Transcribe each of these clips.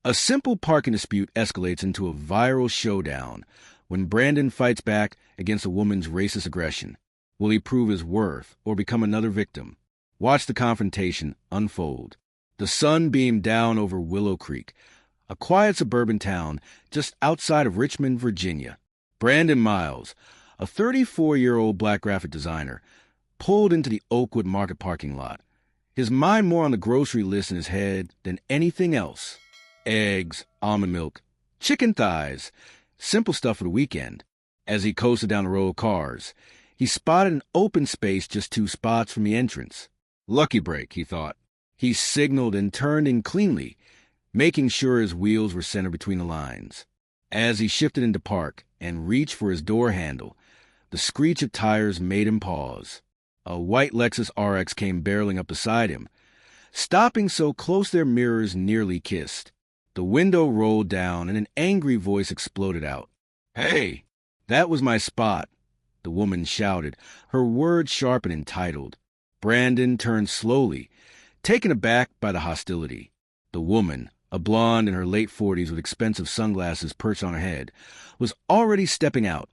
A simple parking dispute escalates into a viral showdown when Brandon fights back against a woman's racist aggression. Will he prove his worth or become another victim? Watch the confrontation unfold. The sun beamed down over Willow Creek, a quiet suburban town just outside of Richmond, Virginia. Brandon Miles, a 34-year-old black graphic designer, pulled into the Oakwood Market parking lot, his mind more on the grocery list in his head than anything else. Eggs, almond milk, chicken thighs, simple stuff for the weekend. As he coasted down the row of cars, he spotted an open space just 2 spots from the entrance. Lucky break, he thought. He signaled and turned in cleanly, making sure his wheels were centered between the lines. As he shifted into park and reached for his door handle, the screech of tires made him pause. A white Lexus RX came barreling up beside him, stopping so close their mirrors nearly kissed. The window rolled down and an angry voice exploded out. "Hey, that was my spot," the woman shouted, her words sharp and entitled. Brandon turned slowly, taken aback by the hostility. The woman, a blonde in her late 40s with expensive sunglasses perched on her head, was already stepping out,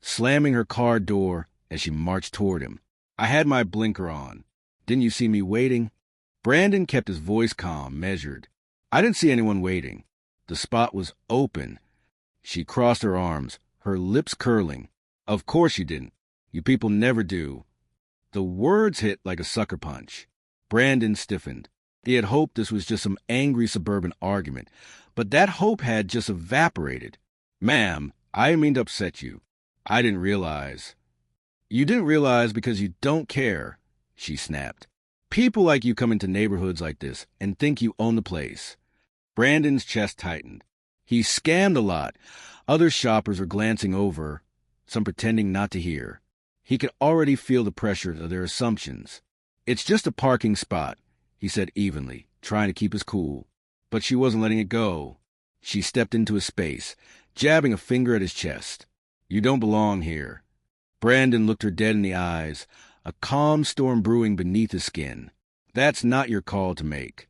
slamming her car door as she marched toward him. "I had my blinker on. Didn't you see me waiting?" Brandon kept his voice calm, measured. "I didn't see anyone waiting. The spot was open." She crossed her arms, her lips curling. "Of course you didn't. You people never do." The words hit like a sucker punch. Brandon stiffened. He had hoped this was just some angry suburban argument, but that hope had just evaporated. "Ma'am, I didn't mean to upset you. I didn't realize." "You didn't realize because you don't care," she snapped. "People like you come into neighborhoods like this and think you own the place." Brandon's chest tightened. He scammed a lot. Other shoppers were glancing over, some pretending not to hear. He could already feel the pressure of their assumptions. "It's just a parking spot," he said evenly, trying to keep his cool. But she wasn't letting it go. She stepped into his space, jabbing a finger at his chest. "You don't belong here." Brandon looked her dead in the eyes, a calm storm brewing beneath his skin. "That's not your call to make."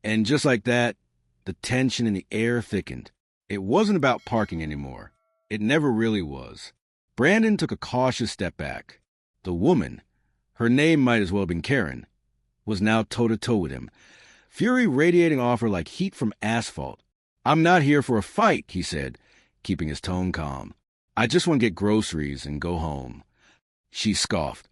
And just like that, the tension in the air thickened. It wasn't about parking anymore. It never really was. Brandon took a cautious step back. The woman, her name might as well have been Karen, was now toe-to-toe with him, fury radiating off her like heat from asphalt. "I'm not here for a fight," he said, keeping his tone calm. "I just want to get groceries and go home." She scoffed,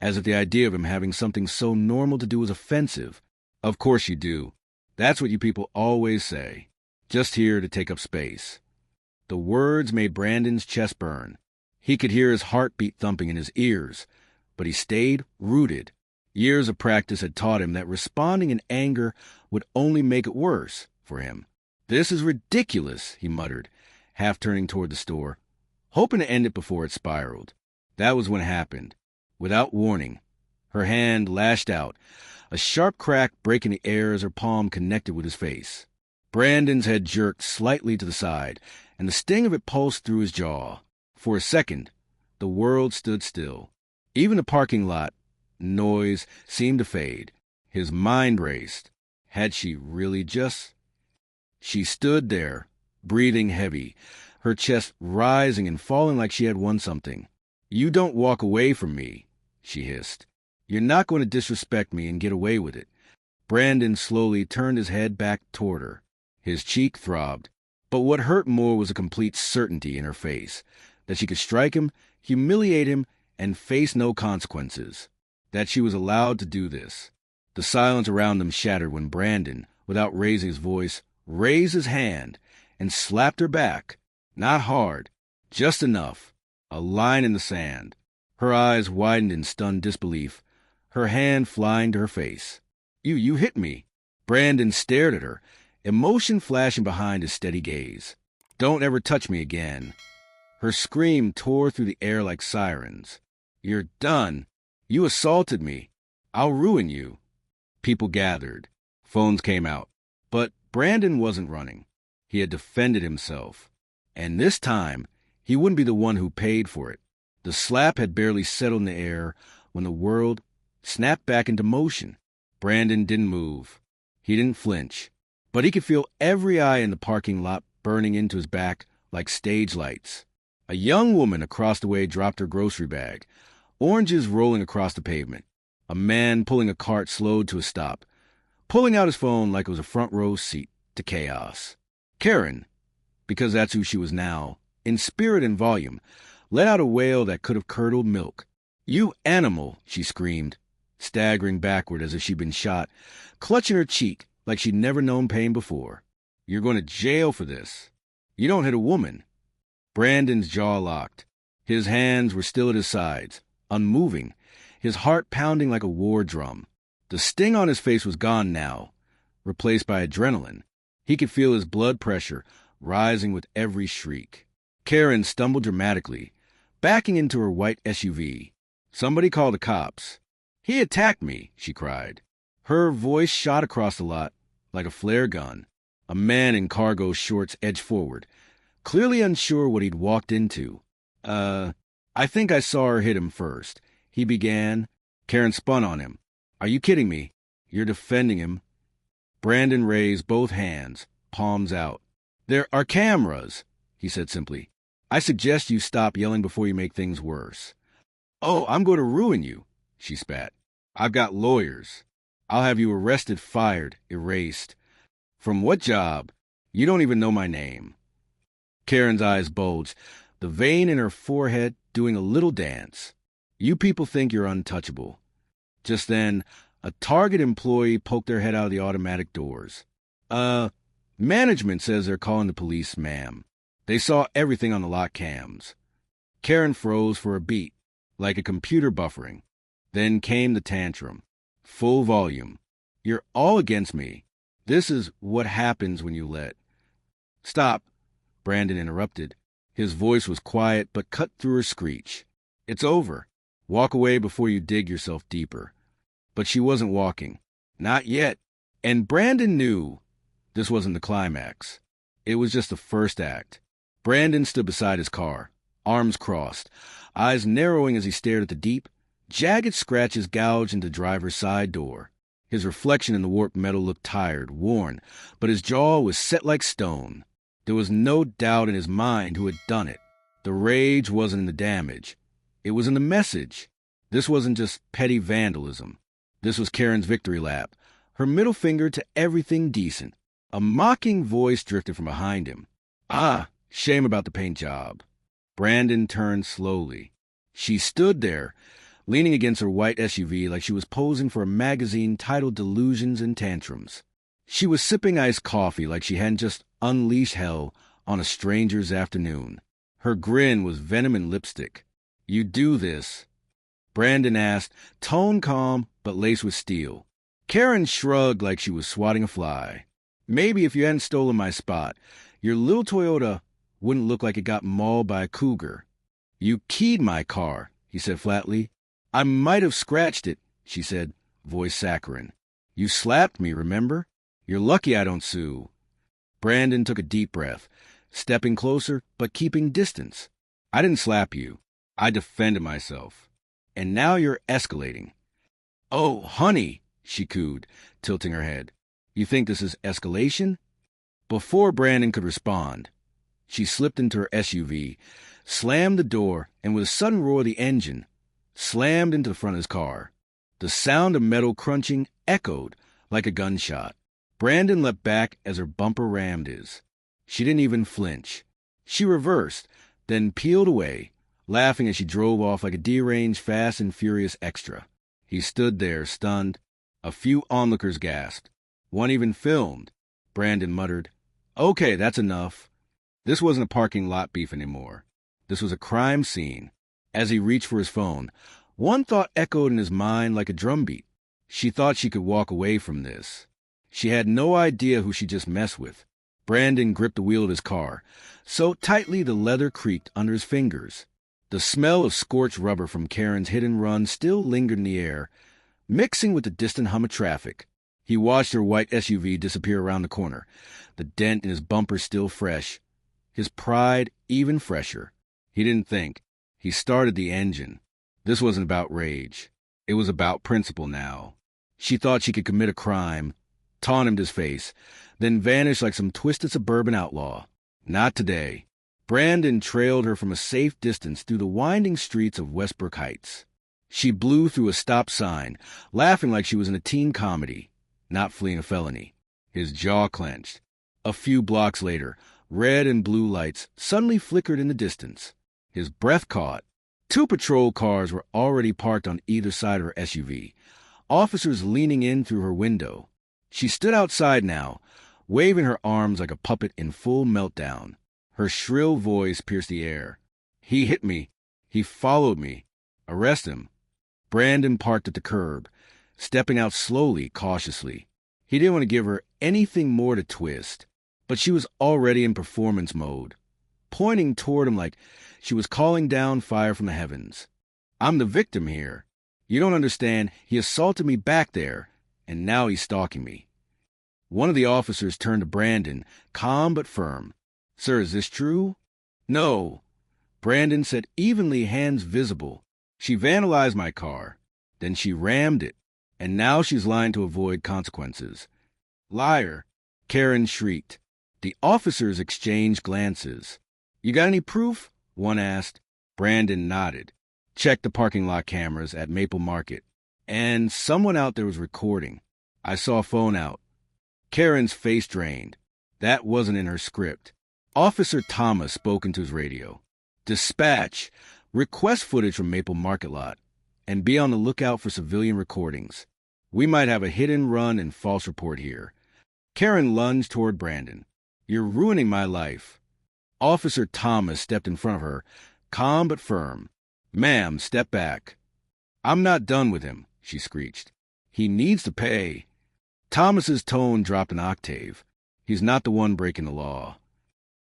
as if the idea of him having something so normal to do was offensive. "Of course you do. That's what you people always say. Just here to take up space." The words made Brandon's chest burn. He could hear his heartbeat thumping in his ears, but he stayed rooted. Years of practice had taught him that responding in anger would only make it worse for him. "This is ridiculous," he muttered, half turning toward the store, hoping to end it before it spiraled. That was when it happened. Without warning, her hand lashed out, a sharp crack breaking the air as her palm connected with his face. Brandon's head jerked slightly to the side, and the sting of it pulsed through his jaw. For a second, the world stood still. Even the parking lot noise seemed to fade. His mind raced. Had she really just... She stood there, breathing heavy, her chest rising and falling like she had won something. "You don't walk away from me," she hissed. "You're not going to disrespect me and get away with it." Brandon slowly turned his head back toward her. His cheek throbbed. But what hurt more was a complete certainty in her face, that she could strike him, humiliate him, and face no consequences. That she was allowed to do this. The silence around them shattered when Brandon, without raising his voice, raised his hand and slapped her back. Not hard, just enough. A line in the sand. Her eyes widened in stunned disbelief, her hand flying to her face. You hit me." Brandon stared at her, emotion flashing behind his steady gaze. "Don't ever touch me again." Her scream tore through the air like sirens. "You're done. You assaulted me. I'll ruin you." People gathered. Phones came out. But Brandon wasn't running. He had defended himself. And this time, he wouldn't be the one who paid for it. The slap had barely settled in the air when the world snapped back into motion. Brandon didn't move. He didn't flinch. but he could feel every eye in the parking lot burning into his back like stage lights. A young woman across the way dropped her grocery bag, oranges rolling across the pavement. A man pulling a cart slowed to a stop, pulling out his phone like it was a front row seat to chaos. Karen, because that's who she was now, in spirit and volume, let out a wail that could have curdled milk. "You animal," she screamed, staggering backward as if she'd been shot, clutching her cheek like she'd never known pain before. "You're going to jail for this. You don't hit a woman." Brandon's jaw locked. His hands were still at his sides, unmoving, his heart pounding like a war drum. The sting on his face was gone now, replaced by adrenaline. He could feel his blood pressure rising with every shriek. Karen stumbled dramatically, backing into her white SUV. "Somebody call the cops." "He attacked me," she cried. Her voice shot across the lot like a flare gun. A man in cargo shorts edged forward, clearly unsure what he'd walked into. I think I saw her hit him first," he began. Karen spun on him. "Are you kidding me? You're defending him." Brandon raised both hands, palms out. "There are cameras," he said simply. "I suggest you stop yelling before you make things worse." "Oh, I'm going to ruin you," she spat. "I've got lawyers. I'll have you arrested, fired, erased." "From what job? You don't even know my name." Karen's eyes bulged, the vein in her forehead doing a little dance. "You people think you're untouchable." Just then, a Target employee poked their head out of the automatic doors. Management says they're calling the police, ma'am. They saw everything on the lot cams." Karen froze for a beat, like a computer buffering. Then came the tantrum. Full volume. "You're all against me. This is what happens when you let—" "Stop," Brandon interrupted. His voice was quiet but cut through her screech. "It's over. Walk away before you dig yourself deeper." But she wasn't walking. Not yet. And Brandon knew this wasn't the climax. It was just the first act. Brandon stood beside his car, arms crossed, eyes narrowing as he stared at the deep, jagged scratches gouged into the driver's side door. His reflection in the warped metal looked tired, worn, but his jaw was set like stone. There was no doubt in his mind who had done it. The rage wasn't in the damage. It was in the message. This wasn't just petty vandalism. This was Karen's victory lap, her middle finger to everything decent. A mocking voice drifted from behind him. "Ah, shame about the paint job." Brandon turned slowly. She stood there, leaning against her white SUV like she was posing for a magazine titled Delusions and Tantrums. She was sipping iced coffee like she hadn't just unleashed hell on a stranger's afternoon. Her grin was venom and lipstick. "You do this?" Brandon asked, tone calm but laced with steel. Karen shrugged like she was swatting a fly. "Maybe if you hadn't stolen my spot, your little Toyota wouldn't look like it got mauled by a cougar." "You keyed my car," he said flatly. "I might have scratched it," she said, voice saccharine. "You slapped me, remember? You're lucky I don't sue." Brandon took a deep breath, stepping closer but keeping distance. "I didn't slap you. I defended myself. And now you're escalating." "Oh, honey," she cooed, tilting her head. "You think this is escalation?" Before Brandon could respond, she slipped into her SUV, slammed the door, and with a sudden roar of the engine, slammed into the front of his car. The sound of metal crunching echoed like a gunshot. Brandon leapt back as her bumper rammed his. She didn't even flinch. She reversed, then peeled away, laughing as she drove off like a deranged Fast and Furious extra. He stood there, stunned. A few onlookers gasped. One even filmed. Brandon muttered, "Okay, that's enough." This wasn't a parking lot beef anymore. This was a crime scene. As he reached for his phone, one thought echoed in his mind like a drumbeat. She thought she could walk away from this. She had no idea who she just messed with. Brandon gripped the wheel of his car, so tightly the leather creaked under his fingers. The smell of scorched rubber from Karen's hit-and-run still lingered in the air, mixing with the distant hum of traffic. He watched her white SUV disappear around the corner, the dent in his bumper still fresh, his pride even fresher. He didn't think. He started the engine. This wasn't about rage. It was about principle now. She thought she could commit a crime, taunted his face, then vanished like some twisted suburban outlaw. Not today. Brandon trailed her from a safe distance through the winding streets of Westbrook Heights. She blew through a stop sign, laughing like she was in a teen comedy, not fleeing a felony. His jaw clenched. A few blocks later, red and blue lights suddenly flickered in the distance. His breath caught. 2 patrol cars were already parked on either side of her SUV, officers leaning in through her window. She stood outside now, waving her arms like a puppet in full meltdown. Her shrill voice pierced the air. He hit me. He followed me. Arrest him. Brandon parked at the curb, stepping out slowly, cautiously. He didn't want to give her anything more to twist, but she was already in performance mode, pointing toward him like she was calling down fire from the heavens. I'm the victim here. You don't understand. He assaulted me back there, and now he's stalking me. One of the officers turned to Brandon, calm but firm. Sir, is this true? No. Brandon said evenly, hands visible. She vandalized my car. Then she rammed it. And now she's lying to avoid consequences. Liar. Karen shrieked. The officers exchanged glances. You got any proof? One asked. Brandon nodded. Checked the parking lot cameras at Maple Market. And someone out there was recording. I saw a phone out. Karen's face drained. That wasn't in her script. Officer Thomas spoke into his radio. Dispatch. Request footage from Maple Market lot. And be on the lookout for civilian recordings. We might have a hit-and-run and false report here. Karen lunged toward Brandon. You're ruining my life. Officer Thomas stepped in front of her, calm but firm. Ma'am, step back. I'm not done with him, she screeched. He needs to pay. Thomas's tone dropped an octave. He's not the one breaking the law.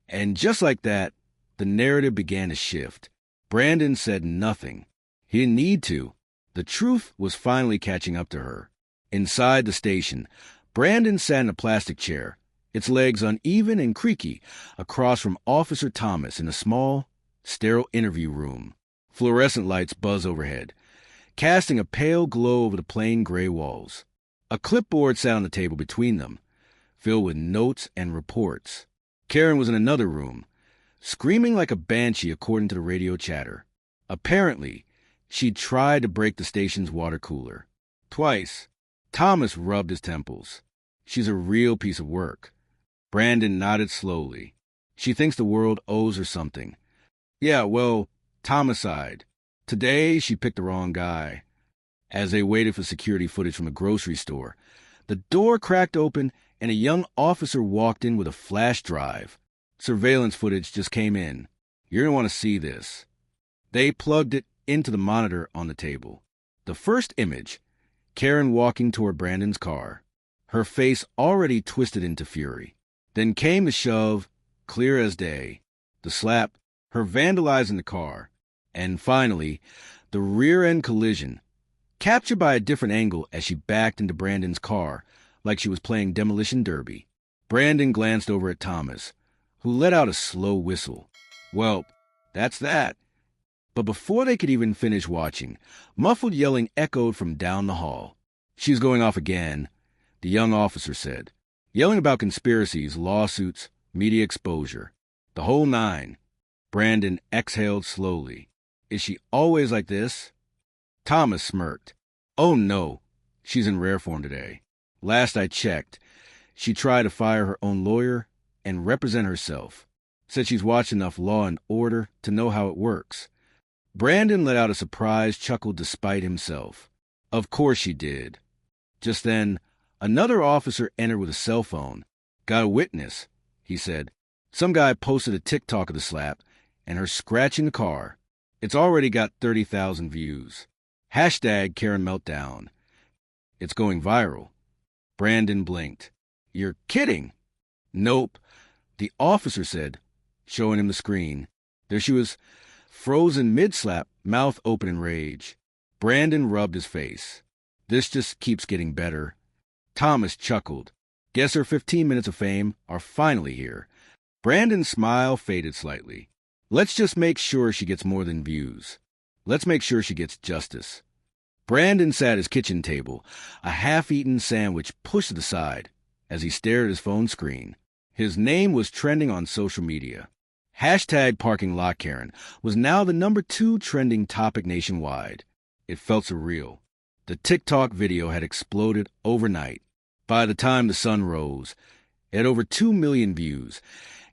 And just like that, the narrative began to shift. Brandon said nothing. He didn't need to. The truth was finally catching up to her. Inside the station, Brandon sat in a plastic chair, its legs uneven and creaky, across from Officer Thomas in a small, sterile interview room. Fluorescent lights buzz overhead, casting a pale glow over the plain gray walls. A clipboard sat on the table between them, filled with notes and reports. Karen was in another room, screaming like a banshee according to the radio chatter. Apparently, she'd tried to break the station's water cooler. Twice. Thomas rubbed his temples. She's a real piece of work. Brandon nodded slowly. She thinks the world owes her something. Yeah, well, Thomas sighed. Today, she picked the wrong guy. As they waited for security footage from a grocery store, the door cracked open and a young officer walked in with a flash drive. Surveillance footage just came in. You're going to want to see this. They plugged it into the monitor on the table. The first image, Karen walking toward Brandon's car, her face already twisted into fury. Then came the shove, clear as day, the slap, her vandalizing the car, and finally, the rear-end collision, captured by a different angle as she backed into Brandon's car like she was playing demolition derby. Brandon glanced over at Thomas, who let out a slow whistle. Well, that's that. But before they could even finish watching, muffled yelling echoed from down the hall. She's going off again, the young officer said, yelling about conspiracies, lawsuits, media exposure, the whole nine. Brandon exhaled slowly. Is she always like this? Thomas smirked. Oh no, she's in rare form today. Last I checked, she tried to fire her own lawyer and represent herself. Said she's watched enough Law and Order to know how it works. Brandon let out a surprised chuckle despite himself. Of course she did. Just then, another officer entered with a cell phone. Got a witness, he said. Some guy posted a TikTok of the slap and her scratching the car. It's already got 30,000 views. Hashtag Karen Meltdown. It's going viral. Brandon blinked. You're kidding. Nope, the officer said, showing him the screen. There she was, frozen mid-slap, mouth open in rage. Brandon rubbed his face. This just keeps getting better. Thomas chuckled. Guess her 15 minutes of fame are finally here. Brandon's smile faded slightly. Let's just make sure she gets more than views. Let's make sure she gets justice. Brandon sat at his kitchen table, a half-eaten sandwich pushed to the side. as he stared at his phone screen. His name was trending on social media. Hashtag parking lot Karen was now the #2 trending topic nationwide. It felt surreal. The TikTok video had exploded overnight. By the time the sun rose, it had over 2 million views,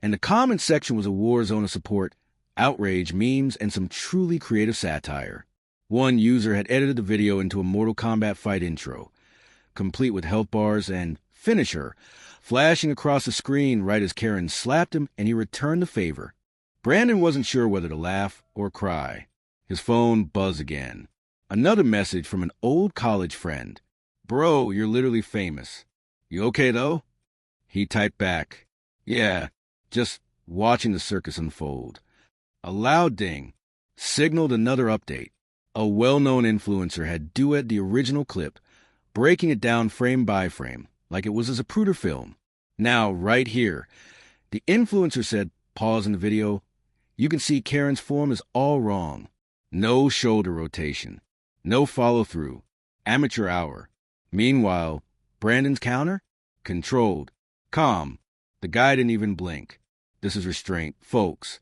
and the comment section was a war zone of support, outrage, memes, and some truly creative satire. One user had edited the video into a Mortal Kombat fight intro, complete with health bars and finisher flashing across the screen right as Karen slapped him and he returned the favor. Brandon wasn't sure whether to laugh or cry. His phone buzzed again. Another message from an old college friend. "Bro, you're literally famous. You okay, though?" He typed back, "Yeah, just watching the circus unfold." A loud ding signaled another update. A well-known influencer had duet the original clip, breaking it down frame by frame, like it was a Zapruder film. Now, right here, the influencer said, pause in the video, "You can see Karen's form is all wrong. No shoulder rotation. No follow-through. Amateur hour." Meanwhile, Brandon's counter? Controlled. Calm. The guy didn't even blink. This is restraint, folks.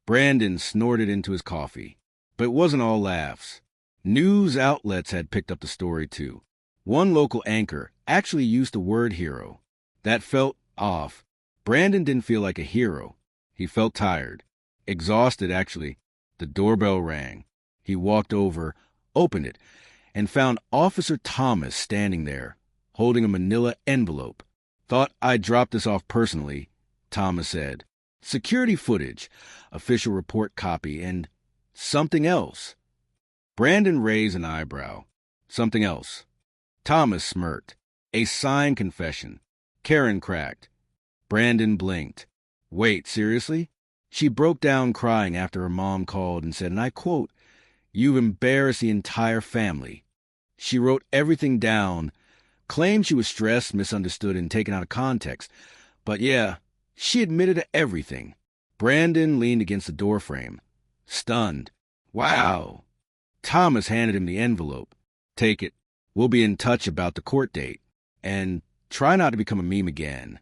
Brandon snorted into his coffee. But it wasn't all laughs. News outlets had picked up the story, too. One local anchor actually used the word hero. That felt off. Brandon didn't feel like a hero. He felt tired. Exhausted, actually. The doorbell rang. He walked over, opened it, and found Officer Thomas standing there, holding a manila envelope. "Thought I'd drop this off personally," Thomas said. "Security footage, official report copy, and something else." Brandon raised an eyebrow. "Something else." Thomas smirked. "A signed confession." Karen cracked. Brandon blinked. "Wait, seriously?" She broke down crying after her mom called and said, and I quote, "You've embarrassed the entire family." She wrote everything down, claimed she was stressed, misunderstood, and taken out of context. But yeah, she admitted to everything. Brandon leaned against the doorframe, stunned. "Wow." Thomas handed him the envelope. "Take it. We'll be in touch about the court date. And try not to become a meme again."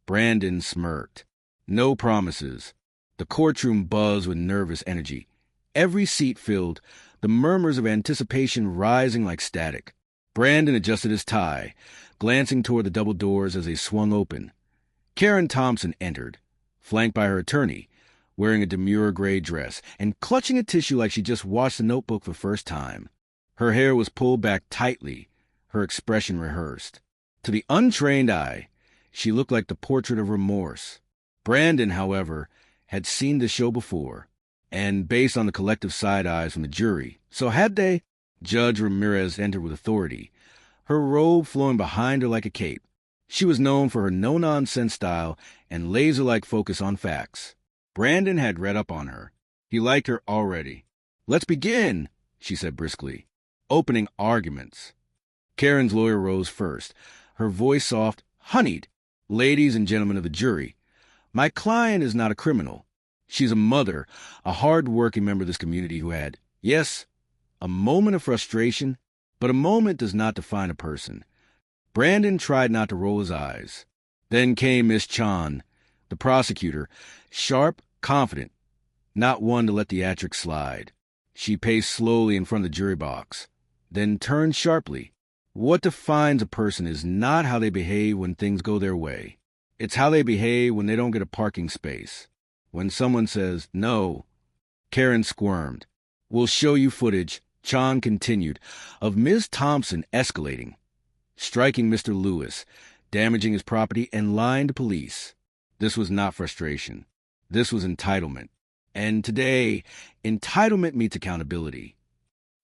Brandon smirked. No promises. The courtroom buzzed with nervous energy. Every seat filled, the murmurs of anticipation rising like static. Brandon adjusted his tie, glancing toward the double doors as they swung open. Karen Thompson entered, flanked by her attorney, wearing a demure gray dress and clutching a tissue like she just watched the Notebook for the first time. Her hair was pulled back tightly, her expression rehearsed. To the untrained eye, she looked like the portrait of remorse. Brandon, however, had seen the show before, and based on the collective side eyes from the jury, so had they. Judge Ramirez entered with authority, her robe flowing behind her like a cape. She was known for her no-nonsense style and laser-like focus on facts. Brandon had read up on her. He liked her already. "Let's begin," she said briskly. "Opening arguments." Karen's lawyer rose first, her voice soft, honeyed. "Ladies and gentlemen of the jury, my client is not a criminal. She's a mother, a hard-working member of this community who had, yes, a moment of frustration, but a moment does not define a person." Brandon tried not to roll his eyes. Then came Miss Chan, the prosecutor, sharp, confident, not one to let theatrics slide. She paced slowly in front of the jury box, then turned sharply. What defines a person is not how they behave when things go their way. It's how they behave when they don't get a parking space. When someone says no. Karen squirmed. "We'll show you footage," Chan continued, "of Ms. Thompson escalating, striking Mr. Lewis, damaging his property, and lying to police. This was not frustration. This was entitlement. And today, entitlement meets accountability."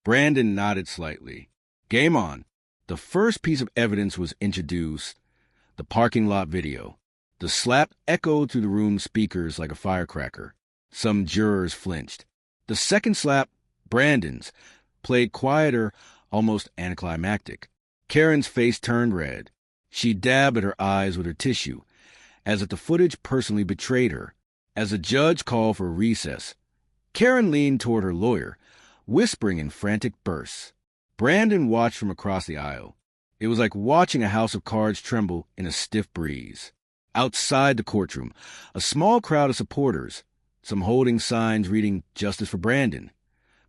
Brandon nodded slightly. "Game on." The first piece of evidence was introduced, the parking lot video. The slap echoed through the room's speakers like a firecracker. Some jurors flinched. The second slap, Brandon's, played quieter, almost anticlimactic. Karen's face turned red. She dabbed at her eyes with her tissue, as if the footage personally betrayed her. As the judge called for a recess, Karen leaned toward her lawyer, whispering in frantic bursts. Brandon watched from across the aisle. It was like watching a house of cards tremble in a stiff breeze. Outside the courtroom, a small crowd of supporters, some holding signs reading "Justice for Brandon,"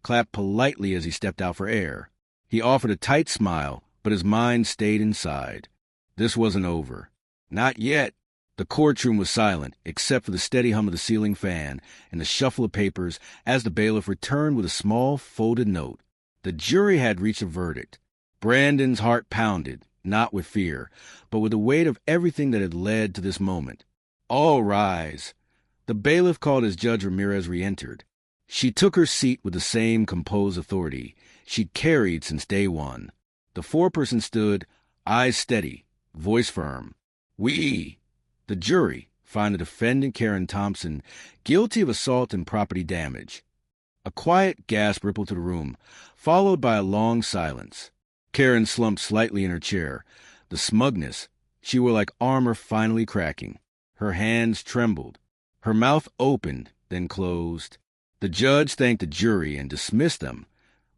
clapped politely as he stepped out for air. He offered a tight smile, but his mind stayed inside. This wasn't over. Not yet. The courtroom was silent, except for the steady hum of the ceiling fan and the shuffle of papers as the bailiff returned with a small folded note. The jury had reached a verdict. Brandon's heart pounded, not with fear, but with the weight of everything that had led to this moment. All rise. The bailiff called as Judge Ramirez re-entered. She took her seat with the same composed authority she'd carried since day one. The foreperson stood, eyes steady, voice firm. We, the jury, find the defendant Karen Thompson guilty of assault and property damage. A quiet gasp rippled through the room, followed by a long silence. Karen slumped slightly in her chair, the smugness she wore like armor finally cracking. Her hands trembled. Her mouth opened, then closed. The judge thanked the jury and dismissed them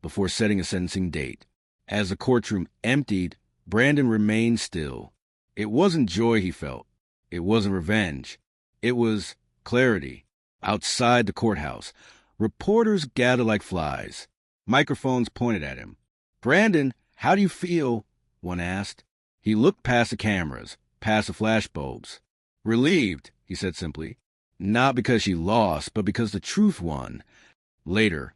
before setting a sentencing date. As the courtroom emptied, Brandon remained still. It wasn't joy he felt. It wasn't revenge. It was clarity. Outside the courthouse, reporters gathered like flies. Microphones pointed at him. "Brandon, how do you feel?" one asked. He looked past the cameras, past the flashbulbs. "Relieved," he said simply. Not because she lost, but because the truth won. Later,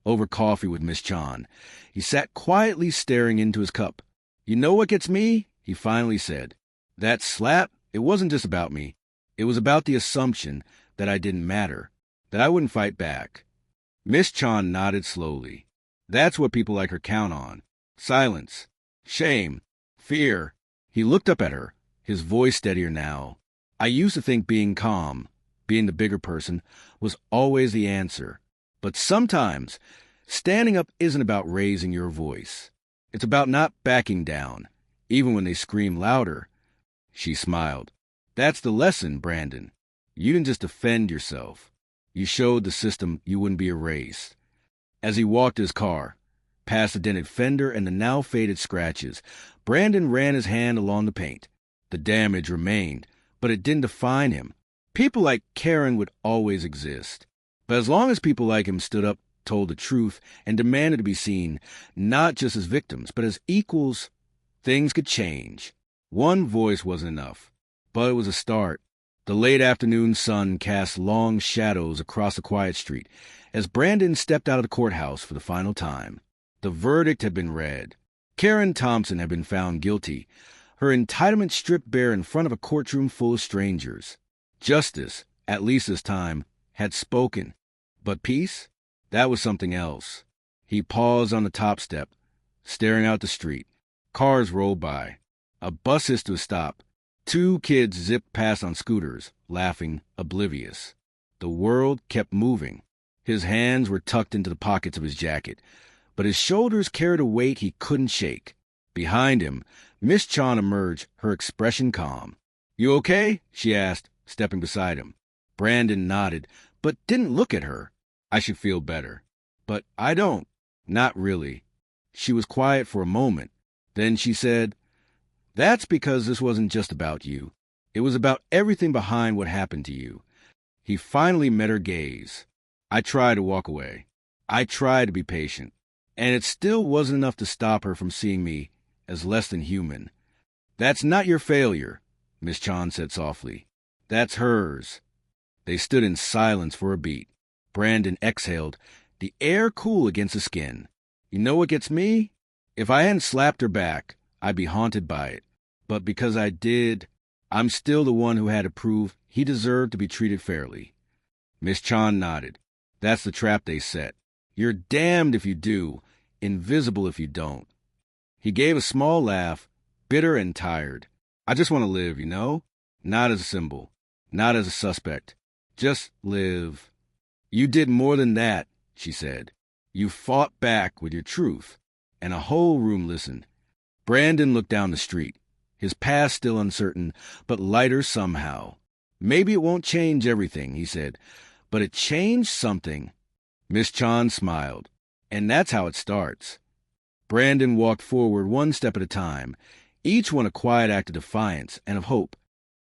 over coffee with Miss Chan, he sat quietly staring into his cup. "You know what gets me?" he finally said. "That slap, it wasn't just about me. It was about the assumption that I didn't matter, that I wouldn't fight back." Miss Chan nodded slowly. That's what people like her count on. Silence, shame, fear. He looked up at her, his voice steadier now. "I used to think being calm, being the bigger person, was always the answer. But sometimes, standing up isn't about raising your voice. It's about not backing down, even when they scream louder." She smiled. "That's the lesson, Brandon. You didn't just defend yourself. You showed the system you wouldn't be erased." As he walked his car, past the dented fender and the now faded scratches, Brandon ran his hand along the paint. The damage remained, but it didn't define him. People like Karen would always exist. But as long as people like him stood up, told the truth, and demanded to be seen, not just as victims, but as equals, things could change. One voice wasn't enough, but it was a start. The late afternoon sun cast long shadows across the quiet street as Brandon stepped out of the courthouse for the final time. The verdict had been read. Karen Thompson had been found guilty, her entitlement stripped bare in front of a courtroom full of strangers. Justice, at least this time, had spoken. But peace? That was something else. He paused on the top step, staring out the street. Cars rolled by. A bus hissed to a stop. Two kids zipped past on scooters, laughing, oblivious. The world kept moving. His hands were tucked into the pockets of his jacket, but his shoulders carried a weight he couldn't shake. Behind him, Miss Chan emerged, her expression calm. "You okay?" she asked, stepping beside him. Brandon nodded, but didn't look at her. "I should feel better." "But I don't." "Not really." She was quiet for a moment. Then she said, "That's because this wasn't just about you. It was about everything behind what happened to you." He finally met her gaze. "I tried to walk away. I tried to be patient. And it still wasn't enough to stop her from seeing me as less than human." "That's not your failure," Miss Chan said softly. "That's hers." They stood in silence for a beat. Brandon exhaled, the air cool against his skin. "You know what gets me? If I hadn't slapped her back, I'd be haunted by it. But because I did, I'm still the one who had to prove he deserved to be treated fairly." Miss Chan nodded. "That's the trap they set. You're damned if you do, invisible if you don't." He gave a small laugh, bitter and tired. "I just want to live, you know? Not as a symbol, not as a suspect. Just live." "You did more than that," she said. "You fought back with your truth." And a whole room listened. Brandon looked down the street, his past still uncertain, but lighter somehow. "Maybe it won't change everything," he said, "but it changed something." Miss Chan smiled. "And that's how it starts." Brandon walked forward one step at a time, each one a quiet act of defiance and of hope.